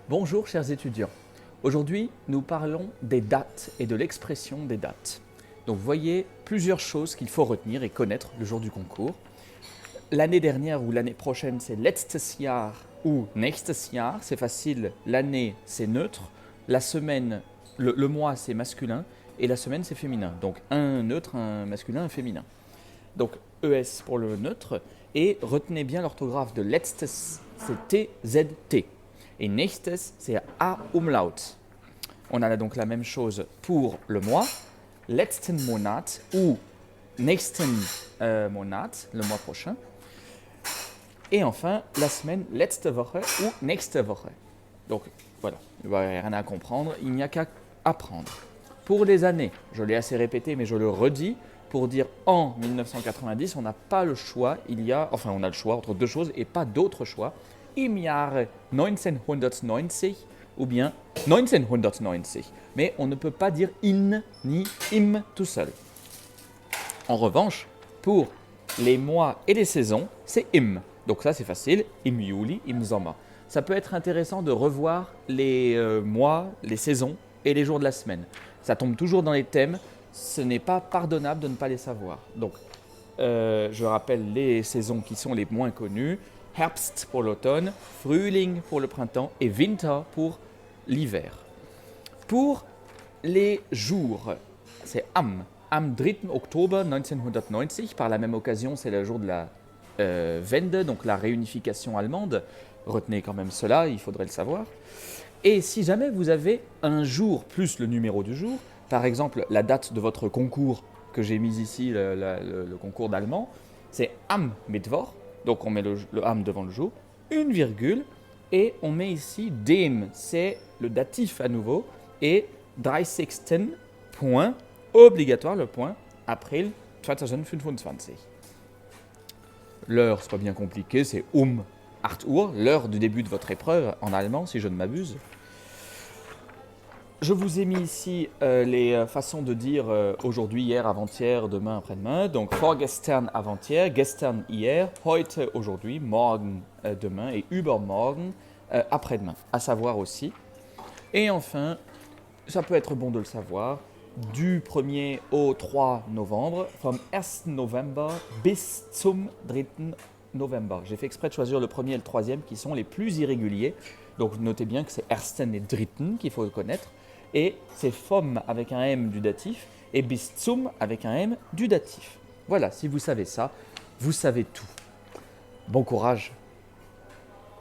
Bonjour chers étudiants. Aujourd'hui, nous parlons des dates et de l'expression des dates. Donc vous voyez plusieurs choses qu'il faut retenir et connaître le jour du concours. L'année dernière ou l'année prochaine, c'est letztes Jahr ou nächstes Jahr. C'est facile, l'année c'est neutre, la semaine, le mois c'est masculin et la semaine c'est féminin. Donc un neutre, un masculin, un féminin. Donc ES pour le neutre et retenez bien l'orthographe de letztes, c'est T-Z-T. Et nächstes, c'est A-Umlaut. On a donc la même chose pour le mois, letzten Monat ou nächsten Monat, le mois prochain. Et enfin, la semaine, letzte Woche ou nächste Woche. Donc voilà, il n'y a rien à comprendre, il n'y a qu'à apprendre. Pour les années, je l'ai assez répété, mais je le redis, pour dire en 1990, on n'a pas le choix, on a le choix entre deux choses et pas d'autre choix. Im Jahre 1990 ou bien 1990. Mais on ne peut pas dire in ni im tout seul. En revanche, pour les mois et les saisons, c'est im. Donc ça c'est facile, im Juli, im Sommer. Ça peut être intéressant de revoir les mois, les saisons et les jours de la semaine. Ça tombe toujours dans les thèmes, ce n'est pas pardonnable de ne pas les savoir. Donc je rappelle les saisons qui sont les moins connues. Herbst pour l'automne, Frühling pour le printemps et Winter pour l'hiver. Pour les jours, c'est am 3. Oktober 1990. Par la même occasion, c'est le jour de la Wende, donc la réunification allemande. Retenez quand même cela, il faudrait le savoir. Et si jamais vous avez un jour plus le numéro du jour, par exemple la date de votre concours que j'ai mis ici, le concours d'allemand, c'est am Mittwoch. Donc on met le am devant le jour, une virgule, et on met ici dem, c'est le datif à nouveau, et 30. point, obligatoire le point, April 2025. L'heure, c'est pas bien compliqué, c'est 8 Uhr, l'heure du début de votre épreuve en allemand, si je ne m'abuse. Je vous ai mis ici les façons de dire aujourd'hui, hier, avant-hier, demain, après-demain. Donc vorgestern, avant-hier, gestern, hier, heute, aujourd'hui, morgen, demain et übermorgen, après-demain. À savoir aussi. Et enfin, ça peut être bon de le savoir, du 1er au 3 novembre, vom 1. November bis zum 3. November. J'ai fait exprès de choisir le 1er et le 3e qui sont les plus irréguliers. Donc notez bien que c'est ersten et dritten qu'il faut connaître. Et c'est vom avec un M du datif et bis zum avec un M du datif. Voilà, si vous savez ça, vous savez tout. Bon courage!